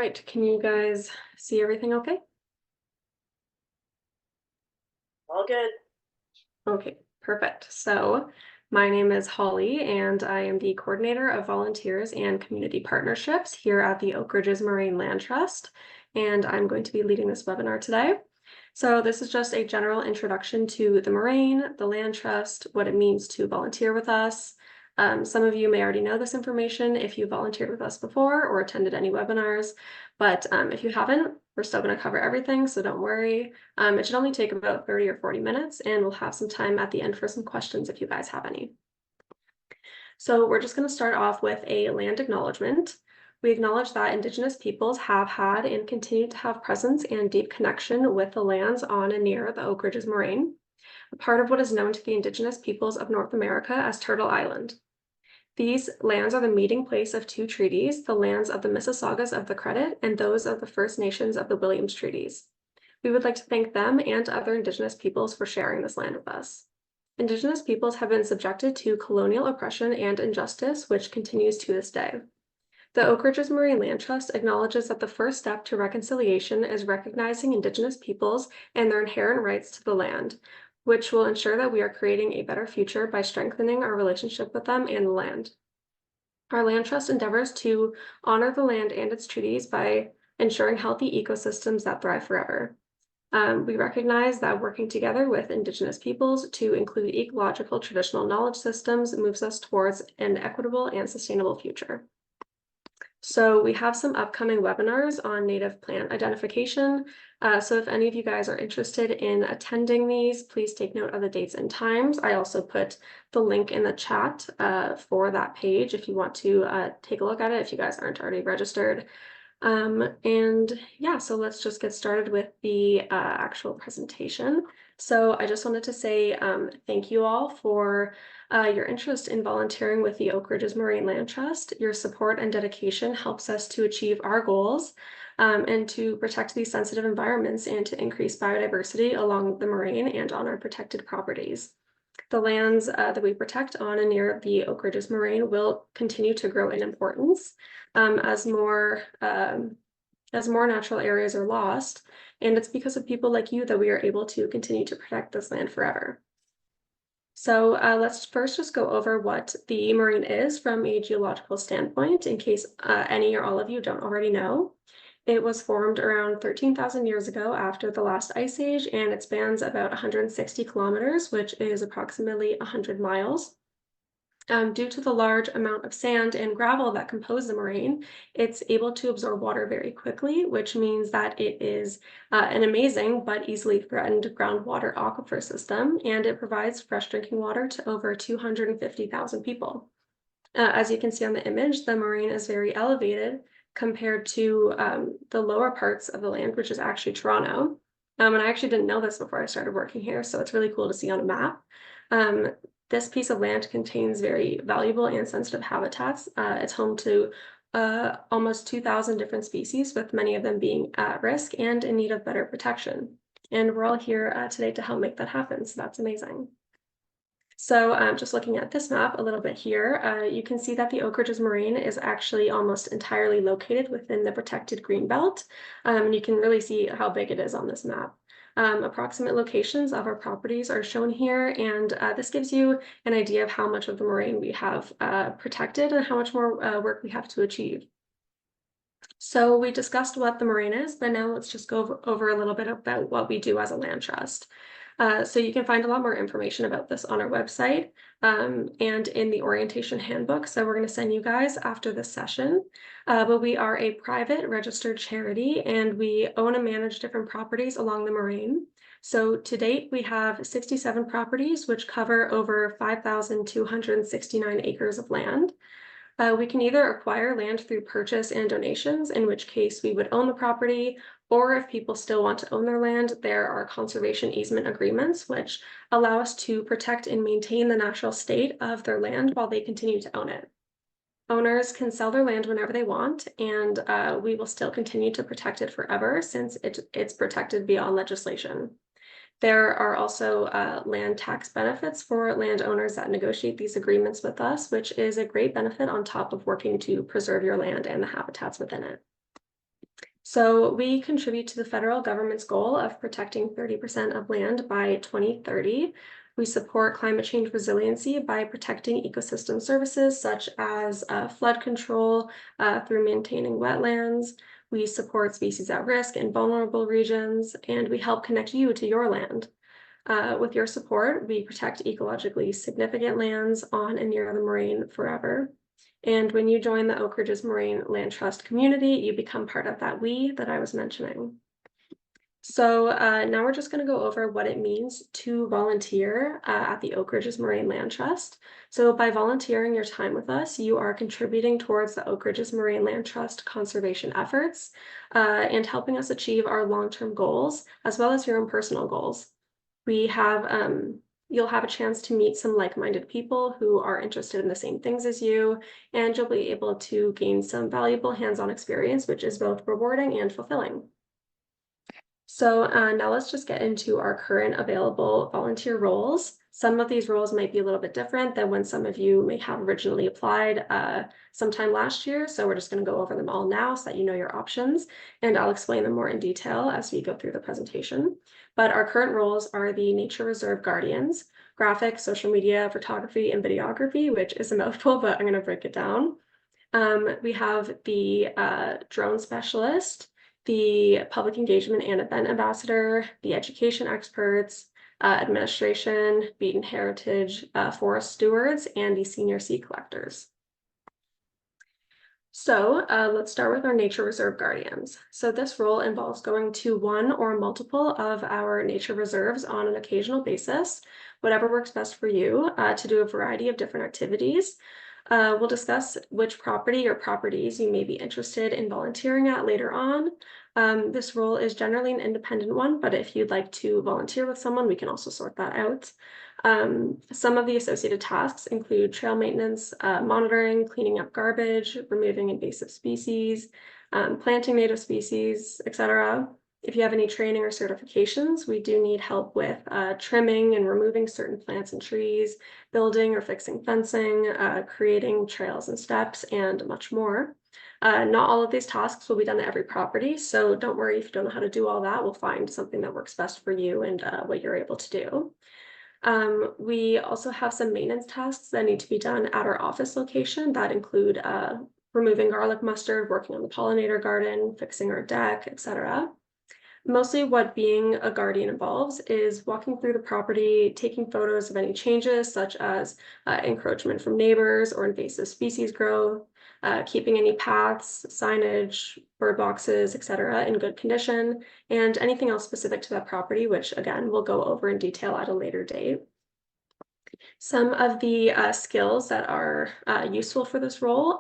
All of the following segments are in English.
right, can you guys see everything okay? All good. Okay, perfect. So my name is Holly, and I am the coordinator of volunteers and community partnerships here at the Oak Ridges Moraine Land Trust, and I'm going to be leading this webinar today. So this is just a general introduction to the Moraine, the Land Trust, what it means to volunteer with us. Some of you may already know this information if you volunteered with us before or attended any webinars, but if you haven't, we're still going to cover everything, so don't worry. It should only take about 30 or 40 minutes, and we'll have some time at the end for some questions if you guys have any. So we're just going to start off with a land acknowledgement. We acknowledge that Indigenous peoples have had and continue to have presence and deep connection with the lands on and near the Oak Ridges Moraine, a part of what is known to the Indigenous peoples of North America as Turtle Island. These lands are the meeting place of two treaties, the lands of the Mississaugas of the Credit and those of the First Nations of the Williams Treaties. We would like to thank them and other Indigenous peoples for sharing this land with us. Indigenous peoples have been subjected to colonial oppression and injustice, which continues to this day. The Oak Ridges Moraine Land Trust acknowledges that the first step to reconciliation is recognizing Indigenous peoples and their inherent rights to the land, which will ensure that we are creating a better future by strengthening our relationship with them and the land. Our land trust endeavors to honor the land and its treaties by ensuring healthy ecosystems that thrive forever. We recognize that working together with Indigenous peoples to include ecological traditional knowledge systems moves us towards an equitable and sustainable future. So we have some upcoming webinars on native plant identification. So if any of you guys are interested in attending these, please take note of the dates and times. I also put the link in the chat for that page if you want to take a look at it if you guys aren't already registered. And yeah, so let's just get started with the actual presentation. So I just wanted to say thank you all for your interest in volunteering with the Oak Ridges Moraine Land Trust. Your support and dedication helps us to achieve our goals and to protect these sensitive environments and to increase biodiversity along the moraine and on our protected properties. The lands that we protect on and near the Oak Ridges Moraine will continue to grow in importance as more natural areas are lost, and it's because of people like you that we are able to continue to protect this land forever. So let's first just go over what the moraine is from a geological standpoint, in case any or all of you don't already know. It was formed around 13,000 years ago after the last ice age, and it spans about 160 kilometers, which is approximately 100 miles. Due to the large amount of sand and gravel that compose the moraine, it's able to absorb water very quickly, which means that it is an amazing but easily threatened groundwater aquifer system, and it provides fresh drinking water to over 250,000 people. As you can see on the image, the moraine is very elevated compared to the lower parts of the land, which is actually Toronto. And I actually didn't know this before I started working here, so it's really cool to see on a map. This piece of land contains very valuable and sensitive habitats. It's home to almost 2,000 different species, with many of them being at risk and in need of better protection. And we're all here today to help make that happen, so that's amazing. So just looking at this map a little bit here, you can see that the Oak Ridges Moraine is actually almost entirely located within the protected greenbelt. And you can really see how big it is on this map. Approximate locations of our properties are shown here, and this gives you an idea of how much of the moraine we have protected and how much more work we have to achieve. So we discussed what the moraine is, but now let's just go over a little bit about what we do as a land trust. So you can find a lot more information about this on our website and in the orientation handbook. So we're going to send you guys after this session. But we are a private registered charity, and we own and manage different properties along the moraine. So to date, we have 67 properties, which cover over 5,269 acres of land. We can either acquire land through purchase and donations, in which case we would own the property, or if people still want to own their land, there are conservation easement agreements, which allow us to protect and maintain the natural state of their land while they continue to own it. Owners can sell their land whenever they want, and we will still continue to protect it forever since it's protected beyond legislation. There are also land tax benefits for landowners that negotiate these agreements with us, which is a great benefit on top of working to preserve your land and the habitats within it. So we contribute to the federal government's goal of protecting 30% of land by 2030. We support climate change resiliency by protecting ecosystem services such as flood control through maintaining wetlands. We support species at risk in vulnerable regions, and we help connect you to your land. With your support, we protect ecologically significant lands on and near the moraine forever. And when you join the Oak Ridges Moraine Land Trust community, you become part of that we that I was mentioning. So now we're just going to go over what it means to volunteer at the Oak Ridges Moraine Land Trust. So by volunteering your time with us, you are contributing towards the Oak Ridges Moraine Land Trust conservation efforts and helping us achieve our long-term goals, as well as your own personal goals. We have you'll have a chance to meet some like-minded people who are interested in the same things as you, and you'll be able to gain some valuable hands-on experience, which is both rewarding and fulfilling. So now let's just get into our current available volunteer roles. Some of these roles might be a little bit different than when some of you may have originally applied sometime last year. So we're just going to go over them all now so that you know your options, and I'll explain them more in detail as we go through the presentation. But our current roles are the Nature Reserve Guardians, graphic, social media, photography, and videography, which is a mouthful, but I'm going to break it down. We have the drone specialist, the public engagement and event ambassador, the education experts, administration, beaten heritage, forest stewards, and the senior seed collectors. So let's start with our nature reserve guardians. So this role involves going to one or multiple of our nature reserves on an occasional basis, whatever works best for you, to do a variety of different activities. We'll discuss which property or properties you may be interested in volunteering at later on. This role is generally an independent one, but if you'd like to volunteer with someone, we can also sort that out. Some of the associated tasks include trail maintenance, monitoring, cleaning up garbage, removing invasive species, planting native species, etc. If you have any training or certifications, we do need help with trimming and removing certain plants and trees, building or fixing fencing, creating trails and steps, and much more. Not all of these tasks will be done at every property, so don't worry if you don't know how to do all that. We'll find something that works best for you and what you're able to do. We also have some maintenance tasks that need to be done at our office location that include removing garlic mustard, working on the pollinator garden, fixing our deck, etc. Mostly what being a guardian involves is walking through the property, taking photos of any changes such as encroachment from neighbors or invasive species growth, keeping any paths, signage, bird boxes, etc. in good condition, and anything else specific to that property, which again, we'll go over in detail at a later date. Some of the skills that are useful for this role,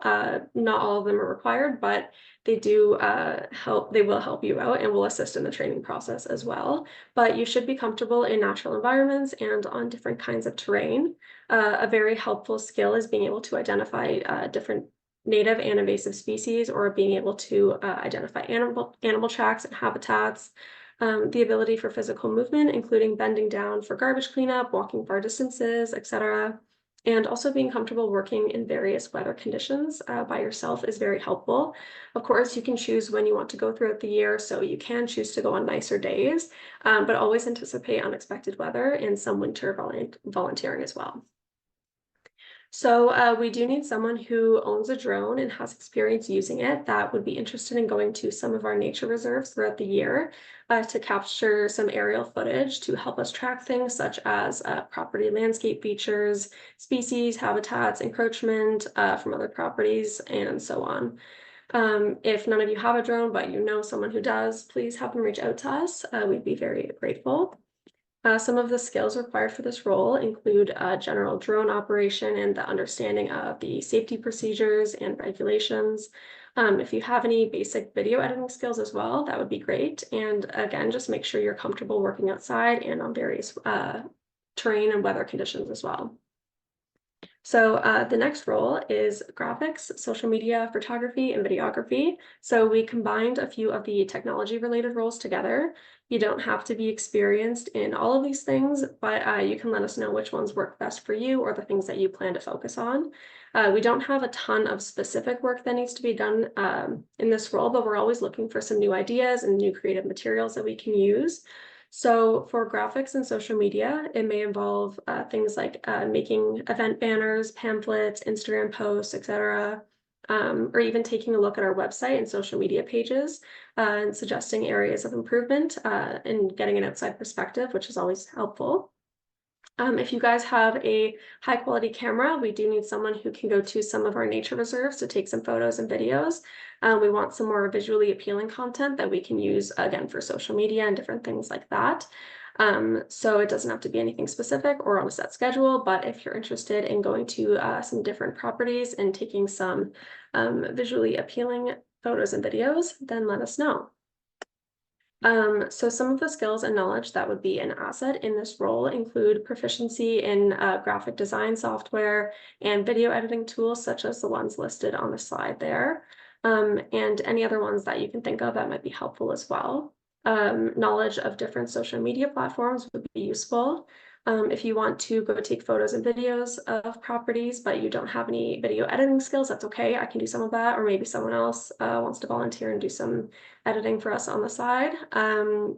not all of them are required, but they do they will help you out and will assist in the training process as well. But you should be comfortable in natural environments and on different kinds of terrain. A very helpful skill is being able to identify different native and invasive species, or being able to identify animal tracks and habitats. The ability for physical movement, including bending down for garbage cleanup, walking far distances, etc. And also being comfortable working in various weather conditions by yourself is very helpful. Of course, you can choose when you want to go throughout the year, so you can choose to go on nicer days, but always anticipate unexpected weather and some winter volunteering as well. So we do need someone who owns a drone and has experience using it that would be interested in going to some of our nature reserves throughout the year to capture some aerial footage to help us track things such as property landscape features, species, habitats, encroachment from other properties, and so on. If none of you have a drone, but you know someone who does, please have them reach out to us. We'd be very grateful. Some of the skills required for this role include general drone operation and the understanding of the safety procedures and regulations. If you have any basic video editing skills as well, that would be great. And again, just make sure you're comfortable working outside and on various terrain and weather conditions as well. So the next role is graphics, social media, photography, and videography. So we combined a few of the technology related roles together. You don't have to be experienced in all of these things, but you can let us know which ones work best for you or the things that you plan to focus on. We don't have a ton of specific work that needs to be done in this role, but we're always looking for some new ideas and new creative materials that we can use. So for graphics and social media, it may involve things like making event banners, pamphlets, Instagram posts, etc., or even taking a look at our website and social media pages and suggesting areas of improvement and getting an outside perspective, which is always helpful. If you guys have a high quality camera, we do need someone who can go to some of our nature reserves to take some photos and videos. We want some more visually appealing content that we can use again for social media and different things like that. So it doesn't have to be anything specific or on a set schedule, but if you're interested in going to some different properties and taking some visually appealing photos and videos, then let us know. So some of the skills and knowledge that would be an asset in this role include proficiency in graphic design software and video editing tools, such as the ones listed on the slide there, and any other ones that you can think of that might be helpful as well. Knowledge of different social media platforms would be useful. If you want to go take photos and videos of properties, but you don't have any video editing skills, that's okay. I can do some of that, or maybe someone else wants to volunteer and do some editing for us on the side.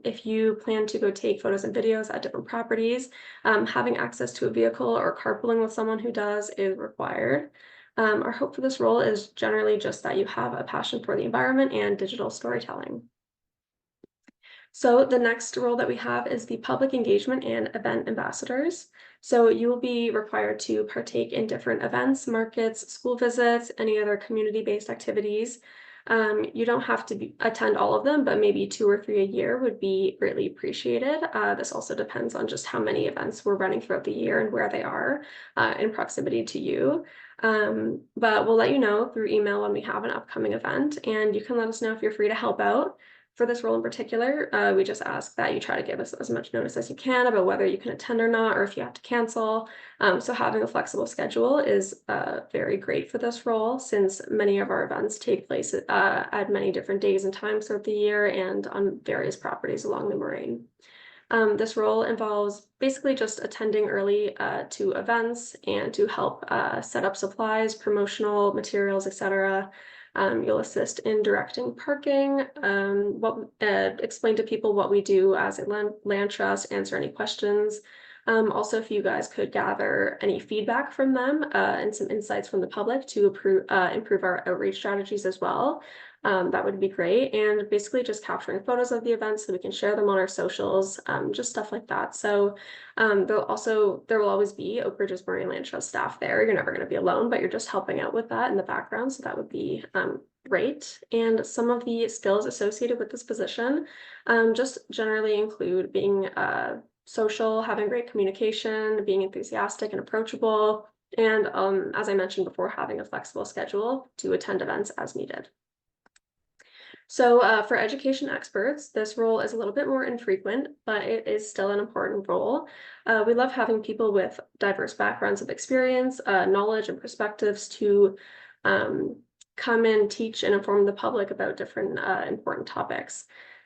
If you plan to go take photos and videos at different properties, having access to a vehicle or carpooling with someone who does is required. Our hope for this role is generally just that you have a passion for the environment and digital storytelling. So the next role that we have is the public engagement and event ambassadors. So you will be required to partake in different events, markets, school visits, any other community-based activities. You don't have to attend all of them, but maybe 2 or 3 a year would be greatly appreciated. This also depends on just how many events we're running throughout the year and where they are in proximity to you. But we'll let you know through email when we have an upcoming event, and you can let us know if you're free to help out. For this role in particular, we just ask that you try to give us as much notice as you can about whether you can attend or not, or if you have to cancel. So having a flexible schedule is very great for this role, since many of our events take place at many different days and times throughout the year and on various properties along the moraine. This role involves basically just attending early to events and to help set up supplies, promotional materials, etc. You'll assist in directing parking, explain to people what we do as a land trust, answer any questions. Also, if you guys could gather any feedback from them and some insights from the public to improve our outreach strategies as well, that would be great. And basically just capturing photos of the events so we can share them on our socials, just stuff like that. So there will always be Oak Ridges Marine Land Trust staff there. You're never going to be alone, but you're just helping out with that in the background. So that would be great. And some of the skills associated with this position just generally include being social, having great communication, being enthusiastic and approachable, and as I mentioned before, having a flexible schedule to attend events as needed. So for education experts, this role is a little bit more infrequent, but it is still an important role. We love having people with diverse backgrounds of experience, knowledge, and perspectives to come and teach and inform the public about different important topics.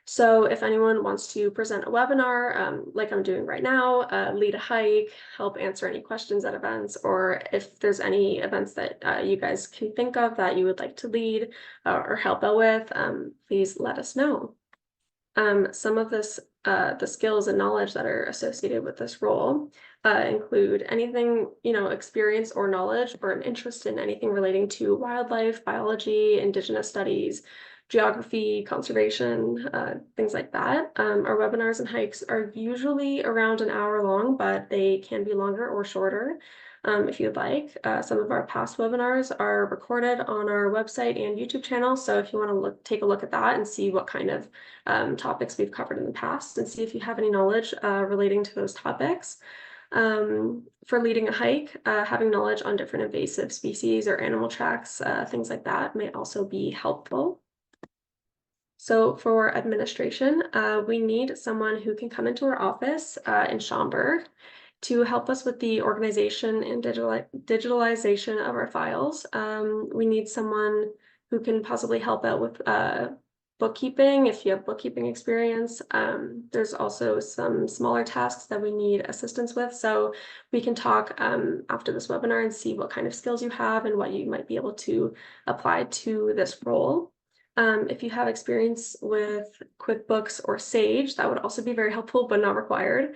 So if anyone wants to present a webinar, like I'm doing right now, lead a hike, help answer any questions at events, or if there's any events that you guys can think of that you would like to lead or help out with, please let us know. Some of the skills and knowledge that are associated with this role include anything, experience or knowledge or an interest in anything relating to wildlife, biology, indigenous studies, geography, conservation, things like that. Our webinars and hikes are usually around an hour long, but they can be longer or shorter if you'd like. Some of our past webinars are recorded on our website and YouTube channel. So if you want to take a look at that and see what kind of topics we've covered in the past and see if you have any knowledge relating to those topics. For leading a hike, having knowledge on different invasive species or animal tracks, things like that may also be helpful. So for administration, we need someone who can come into our office in Schaumburg to help us with the organization and digitalization of our files. We need someone who can possibly help out with bookkeeping if you have bookkeeping experience. There's also some smaller tasks that we need assistance with. So we can talk after this webinar and see what kind of skills you have and what you might be able to apply to this role. If you have experience with QuickBooks or Sage, that would also be very helpful, but not required.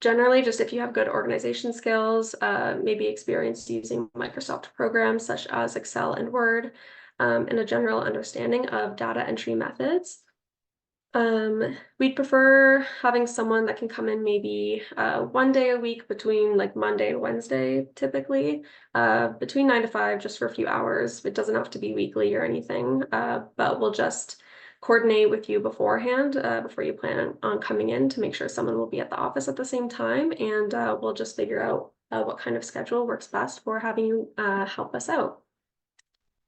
Generally, just if you have good organization skills, maybe experience using Microsoft programs such as Excel and Word, and a general understanding of data entry methods. We'd prefer having someone that can come in maybe 1 day a week between like Monday and Wednesday, typically, between 9 to 5, just for a few hours. It doesn't have to be weekly or anything, but we'll just coordinate with you beforehand, before you plan on coming in, to make sure someone will be at the office at the same time, and we'll just figure out what kind of schedule works best for having you help us out.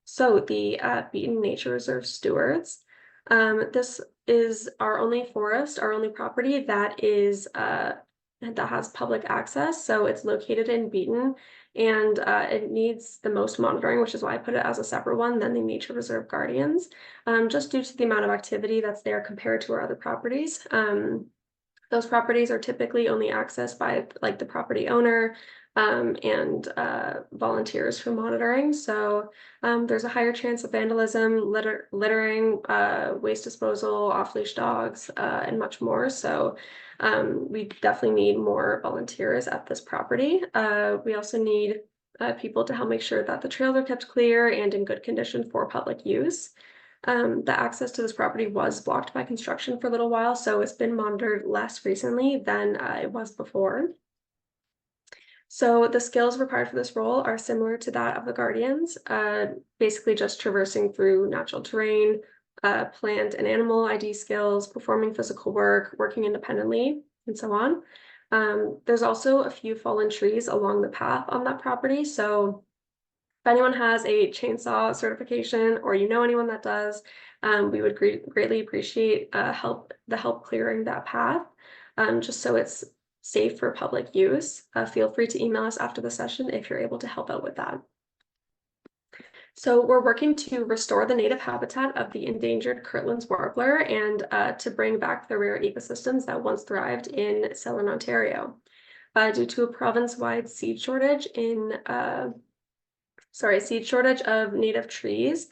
So the Beaton Nature Reserve stewards. This is our only forest, our only property that has public access. So it's located in Beaton, and it needs the most monitoring, which is why I put it as a separate one than the Nature Reserve Guardians, just due to the amount of activity that's there compared to our other properties. Those properties are typically only accessed by like the property owner and volunteers for monitoring. So there's a higher chance of vandalism, littering, waste disposal, off-leash dogs, and much more. So we definitely need more volunteers at this property. We also need people to help make sure that the trails are kept clear and in good condition for public use. The access to this property was blocked by construction for a little while, so it's been monitored less recently than it was before. So the skills required for this role are similar to that of the Guardians, basically just traversing through natural terrain, plant and animal ID skills, performing physical work, working independently, and so on. There's also a few fallen trees along the path on that property, so if anyone has a chainsaw certification or you know anyone that does, we would greatly appreciate the help clearing that path, just so it's safe for public use. Feel free to email us after the session if you're able to help out with that. So we're working to restore the native habitat of the endangered Kirtland's warbler and to bring back the rare ecosystems that once thrived in southern Ontario. Due to a province-wide seed shortage of native trees,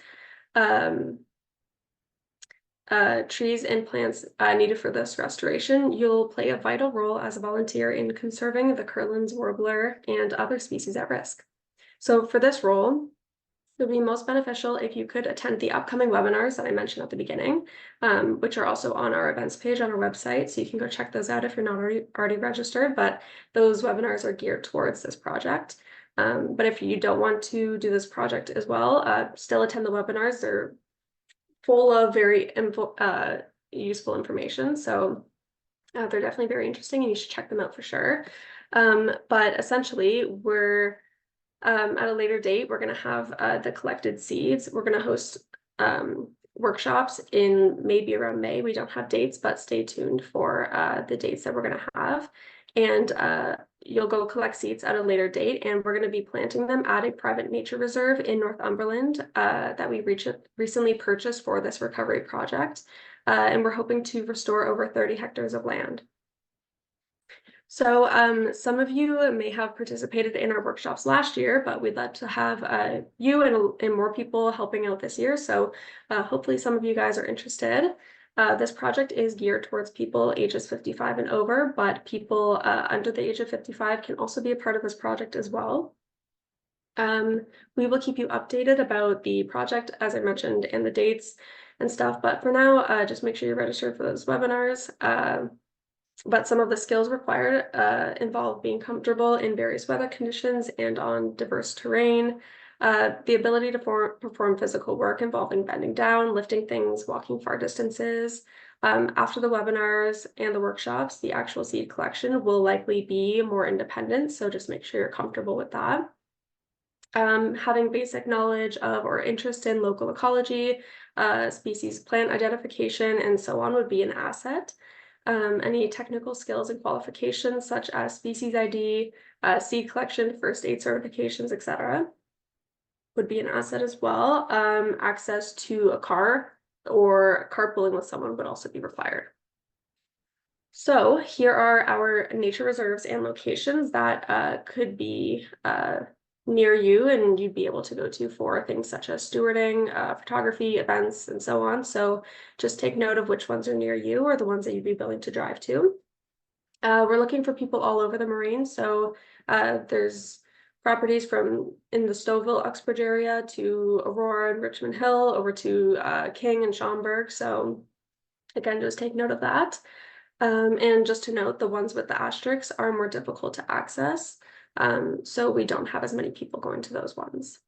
trees and plants needed for this restoration, you'll play a vital role as a volunteer in conserving the Kirtland's warbler and other species at risk. So for this role, it would be most beneficial if you could attend the upcoming webinars that I mentioned at the beginning, which are also on our events page on our website, so you can go check those out if you're not already registered, but those webinars are geared towards this project. But if you don't want to do this project as well, still attend the webinars. They're full of very useful information, so they're definitely very interesting and you should check them out for sure. But essentially, we're at a later date, we're going to have the collected seeds. We're going to host workshops in maybe around May. We don't have dates, but stay tuned for the dates that we're going to have. And you'll go collect seeds at a later date, and we're going to be planting them at a private nature reserve in Northumberland that we recently purchased for this recovery project. And we're hoping to restore over 30 hectares of land. So some of you may have participated in our workshops last year, but we'd love to have you and more people helping out this year. So hopefully some of you guys are interested. This project is geared towards people ages 55 and over, but people under the age of 55 can also be a part of this project as well. We will keep you updated about the project, as I mentioned, and the dates and stuff. But for now, just make sure you're registered for those webinars. But some of the skills required involve being comfortable in various weather conditions and on diverse terrain, the ability to perform physical work involving bending down, lifting things, walking far distances. After the webinars and the workshops, the actual seed collection will likely be more independent, so just make sure you're comfortable with that. Having basic knowledge of or interest in local ecology, species plant identification, and so on would be an asset. Any technical skills and qualifications such as species ID, seed collection, first aid certifications, etc. would be an asset as well. Access to a car or carpooling with someone would also be required. So here are our nature reserves and locations that could be near you and you'd be able to go to for things such as stewarding, photography, events, and so on. So just take note of which ones are near you or the ones that you'd be willing to drive to. We're looking for people all over the Moraine. So there's properties from in the Stouffville, Uxbridge area to Aurora and Richmond Hill over to King and Schaumburg. So again, just take note of that. And just to note, the ones with the asterisks are more difficult to access. So we don't have as many people going to those ones.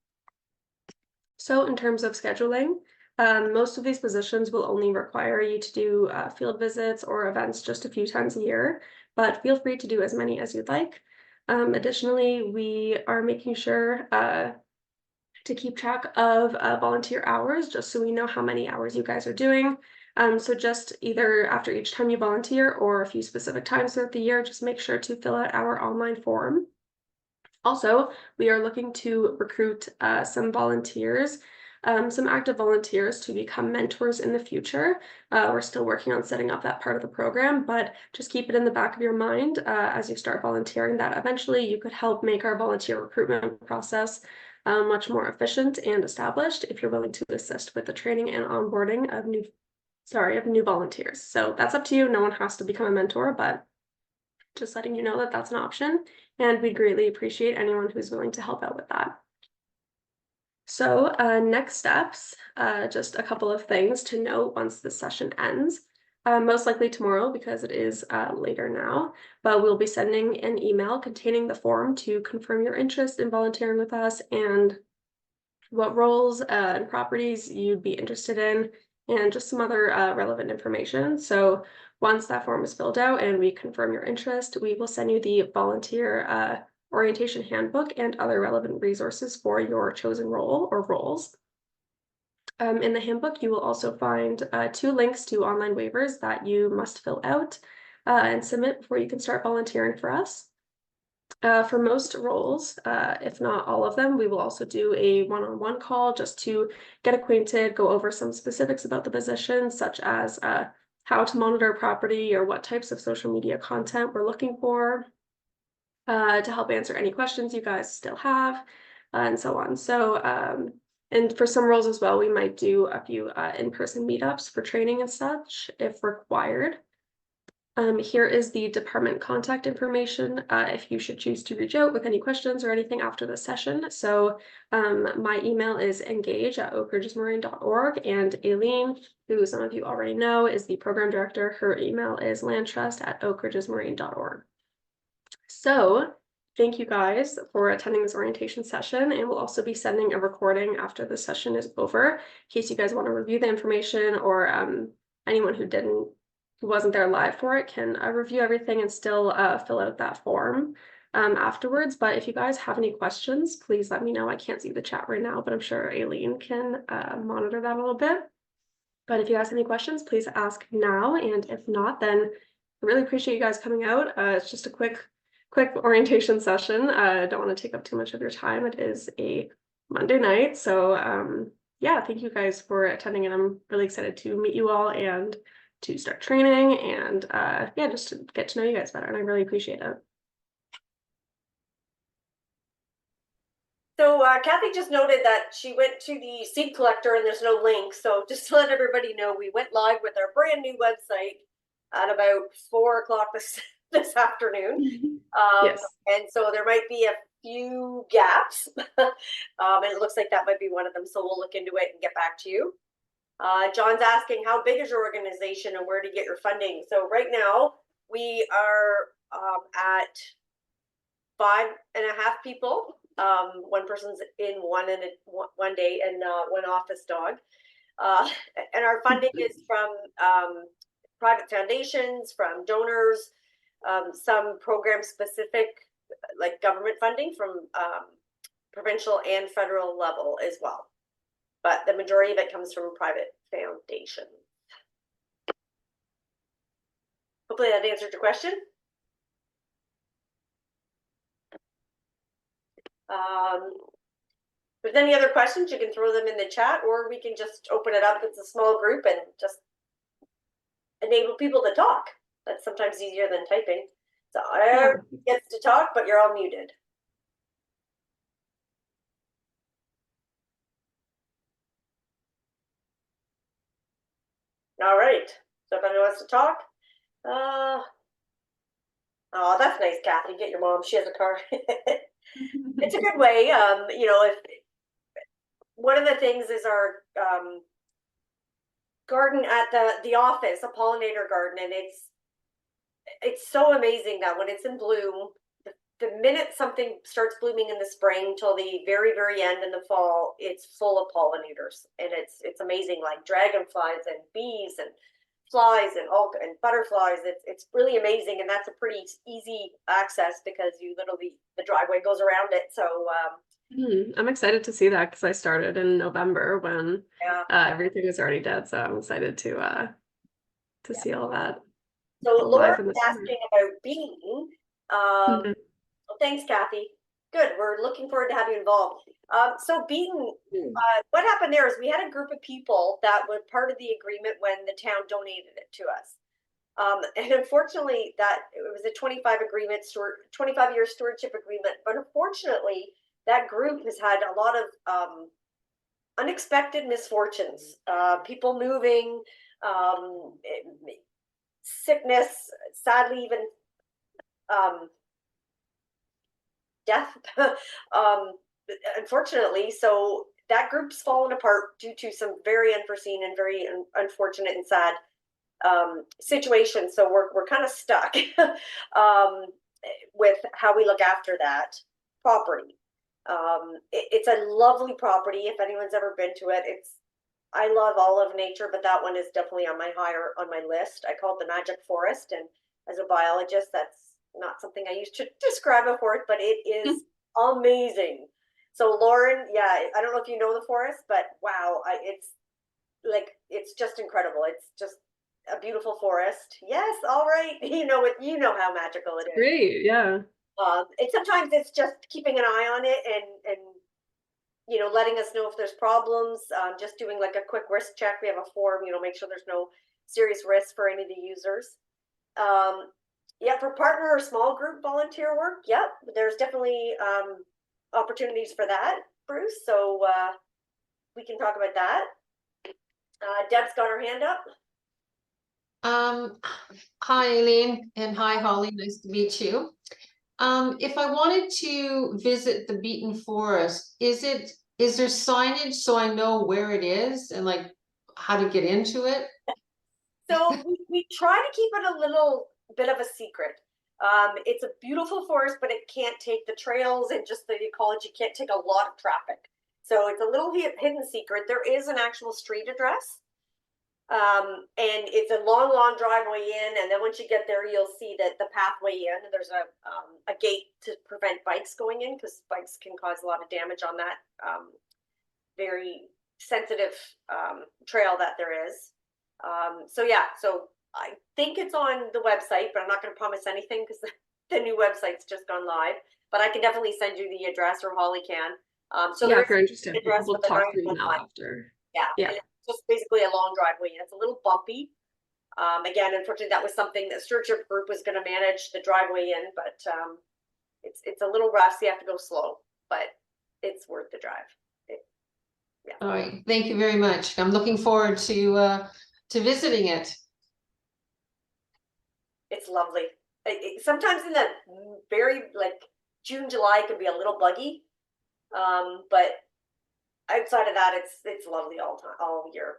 So in terms of scheduling, most of these positions will only require you to do field visits or events just a few times a year, but feel free to do as many as you'd like. Additionally, we are making sure to keep track of volunteer hours, just so we know how many hours you guys are doing. So just either after each time you volunteer or a few specific times throughout the year, just make sure to fill out our online form. Also, we are looking to recruit some volunteers, some active volunteers to become mentors in the future. We're still working on setting up that part of the program, but just keep it in the back of your mind as you start volunteering that eventually you could help make our volunteer recruitment process much more efficient and established if you're willing to assist with the training and onboarding of new volunteers. So that's up to you. No one has to become a mentor, but just letting you know that that's an option, and we'd greatly appreciate anyone who's willing to help out with that. So next steps, just a couple of things to note once the session ends. Most likely tomorrow because it is later now, but we'll be sending an email containing the form to confirm your interest in volunteering with us and what roles and properties you'd be interested in, and just some other relevant information. So once that form is filled out and we confirm your interest, we will send you the volunteer orientation handbook and other relevant resources for your chosen role or roles. In the handbook, you will also find 2 links to online waivers that you must fill out and submit before you can start volunteering for us. For most roles, if not all of them, we will also do a one-on-one call just to get acquainted, go over some specifics about the position, such as how to monitor property or what types of social media content we're looking for, to help answer any questions you guys still have, and so on. So, and for some roles as well, we might do a few in-person meetups for training and such if required. Here is the department contact information if you should choose to reach out with any questions or anything after the session. So my email is engage@oakridgesmarine.org, and Aileen, who some of you already know, is the program director. Her email is landtrust@oakridgesmarine.org. So thank you guys for attending this orientation session, and we'll also be sending a recording after the session is over in case you guys want to review the information, or anyone who wasn't there live for it can review everything and still fill out that form afterwards. But if you guys have any questions, please let me know. I can't see the chat right now, but I'm sure Aileen can monitor that a little bit. But if you guys have any questions, please ask now. And if not, then I really appreciate you guys coming out. It's just a quick orientation session. I don't want to take up too much of your time. It is a Monday night. So yeah, thank you guys for attending, and I'm really excited to meet you all and to start training and yeah, just to get to know you guys better, and I really appreciate it. So Kathy just noted that she went to the seed collector and there's no link. So just to let everybody know, we went live with our brand new website at about 4 o'clock this afternoon. Yes. And so there might be a few gaps, and it looks like that might be one of them. So we'll look into it and get back to you. John's asking, how big is your organization and where to get your funding? So right now we are at 5.5 people. One person's in one day and one office dog. And our funding is from private foundations, from donors, some program specific, like government funding from provincial and federal level as well. But the majority of it comes from private foundations. hopefully that answered your question. If there's any other questions, you can throw them in the chat, or we can just open it up. It's a small group and just enable people to talk. That's sometimes easier than typing. So everyone gets to talk, but you're all muted. All right. So if anyone wants to talk, oh, that's nice, Kathy. Get your mom. She has a car. It's a good way. You know, if one of the things is our garden at the office, a pollinator garden, and it's so amazing that when it's in bloom, the minute something starts blooming in the spring till the very end in the fall, it's full of pollinators, and it's amazing, like dragonflies and bees and flies and all and butterflies. It's really amazing, and that's a pretty easy access because you literally the driveway goes around it. So I'm excited to see that because I started in November when yeah. Everything was already dead. So I'm excited to see all that. So Laura's in the summer. asking about being. Well, thanks, Kathy. Good. We're looking forward to having you involved. So Beaton, what happened there is we had a group of people that were part of the agreement when the town donated it to us. And unfortunately, that it was a 25-year stewardship agreement. But unfortunately, that group has had a lot of unexpected misfortunes. People moving, sickness, sadly, even death, unfortunately. So that group's fallen apart due to some very unforeseen and very unfortunate and sad situations. So we're kind of stuck with how we look after that property. It's a lovely property. If anyone's ever been to it, I love all of nature, but that one is definitely on my list. I call it the Magic Forest, and as a biologist, that's not something I used to describe a forest, but it is amazing. So Lauren, yeah, I don't know if you know the forest, but wow, it's just incredible. It's just a beautiful forest. Yes, all right. You know how magical it is. Great, yeah. And sometimes it's just keeping an eye on it and letting us know if there's problems. Just doing like a quick risk check. We have a form, make sure there's no serious risk for any of the users. Yeah, for partner or small group volunteer work, yep, there's definitely opportunities for that, Bruce. So we can talk about that. Deb's got her hand up. Hi, Eileen, and hi, Holly. Nice to meet you. If I wanted to visit the Beaton Forest, is there signage so I know where it is and like how to get into it? So we try to keep it a little bit of a secret. It's a beautiful forest, but it can't take the trails and just the ecology can't take a lot of traffic. So it's a little hidden secret. There is an actual street address. And it's a long driveway in, and then once you get there, you'll see that the pathway in, and there's a gate to prevent bikes going in, because bikes can cause a lot of damage on that very sensitive trail that there is. So yeah, so I think it's on the website, but I'm not going to promise anything because the new website's just gone live. But I can definitely send you the address, or Holly can. So yeah, if you're interested, we'll talk through email after. Yeah. Just basically a long driveway, and it's a little bumpy. Again, unfortunately, that was something that stewardship group was going to manage the driveway in, but it's a little rough, so you have to go slow, but it's worth the drive. Yeah. All right, thank you very much. I'm looking forward to visiting it. It's lovely. Sometimes in the very June, July can be a little buggy, but outside of that, it's lovely all year.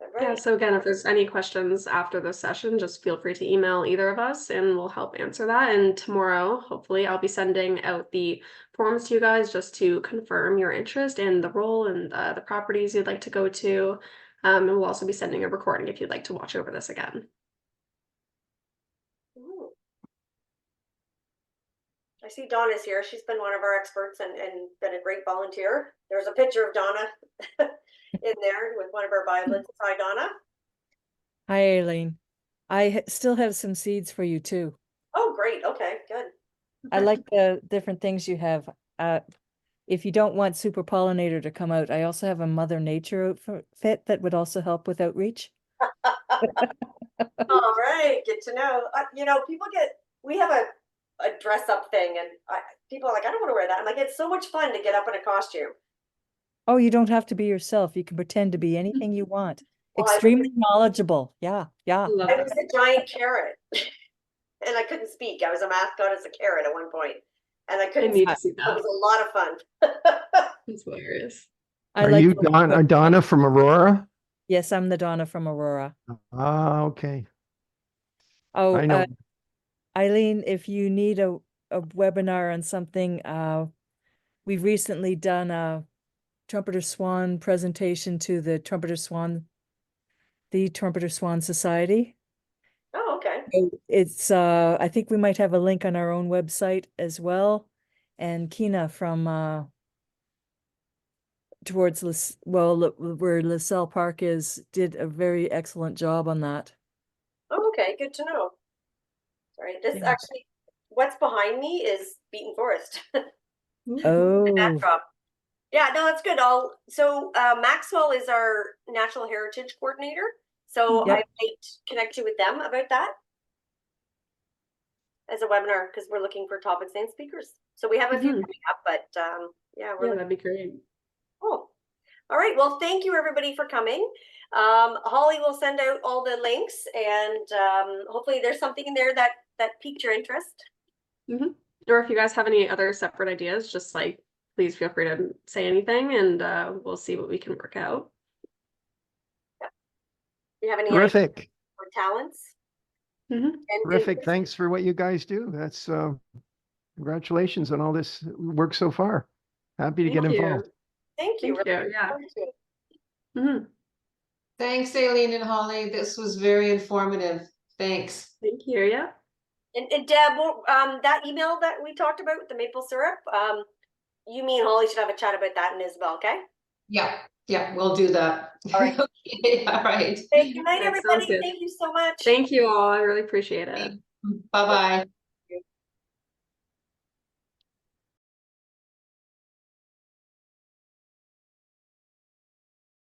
Right. Yeah, so again, if there's any questions after this session, just feel free to email either of us and we'll help answer that. And tomorrow, hopefully, I'll be sending out the forms to you guys just to confirm your interest in the role and the properties you'd like to go to. And we'll also be sending a recording if you'd like to watch over this again. Ooh. I see Donna's here. She's been one of our experts and been a great volunteer. There's a picture of Donna in there with one of our biologists. Hi, Donna. Hi, Aileen. I still have some seeds for you too. Oh, great. Okay, good. I like the different things you have. If you don't want Super Pollinator to come out, I also have a Mother Nature outfit that would also help with outreach. All right, good to know. We have a dress up thing, and people are like, I don't want to wear that. I'm like, it's so much fun to get up in a costume. Oh, you don't have to be yourself. You can pretend to be anything you want. Well, Extremely knowledgeable. Yeah, yeah. Love I was it. a giant carrot, and I couldn't speak. I was a mascot as a carrot at one point, and I I couldn't need speak. to see It that. was a lot of fun. It's hilarious. I Are like you the- Donna from Aurora? Yes, I'm the Donna from Aurora. Ah, okay. Oh, I know. Eileen, if you need a webinar on something, we've recently done a Trumpeter Swan presentation to the Trumpeter Swan Society. Oh, okay. It's I think we might have a link on our own website as well. And Kina from towards where LaSalle Park is did a very excellent job on that. Oh, okay, good to know. Sorry, this Yeah. actually, what's behind me is Beaton Forest. Oh, Backdrop. Yeah, no, that's good. Maxwell is our Natural Heritage Coordinator. So Yep. I might connect you with them about that as a webinar because we're looking for topics and speakers. So we have a few Mhm. coming up, but yeah, we're Yeah, looking. that'd be great. Cool. All right. Well, thank you everybody for coming. Holly will send out all the links, and hopefully there's something in there that piqued your interest. Or if you guys have any other separate ideas, just like please feel free to say anything, and we'll see what we can work out. Do you have any ideas Terrific. or talents? Mhm. And Terrific. Thanks for what you guys do. That's congratulations on all this work so far. Happy to get Thank you. involved. Thank you. Thank you. Really Yeah. appreciate it. Mhm. Thanks, Aileen and Holly. This was very informative. Thanks. Thank you. Yeah. And Deb, that email that we talked about with the maple syrup, you mean Holly should have a chat about that and Isabel, okay? Yeah, yeah, we'll do that. All right. Okay, all right. Hey, good night, That sounds everybody. good. Thank you so much. Thank you all. I really appreciate it. Bye-bye.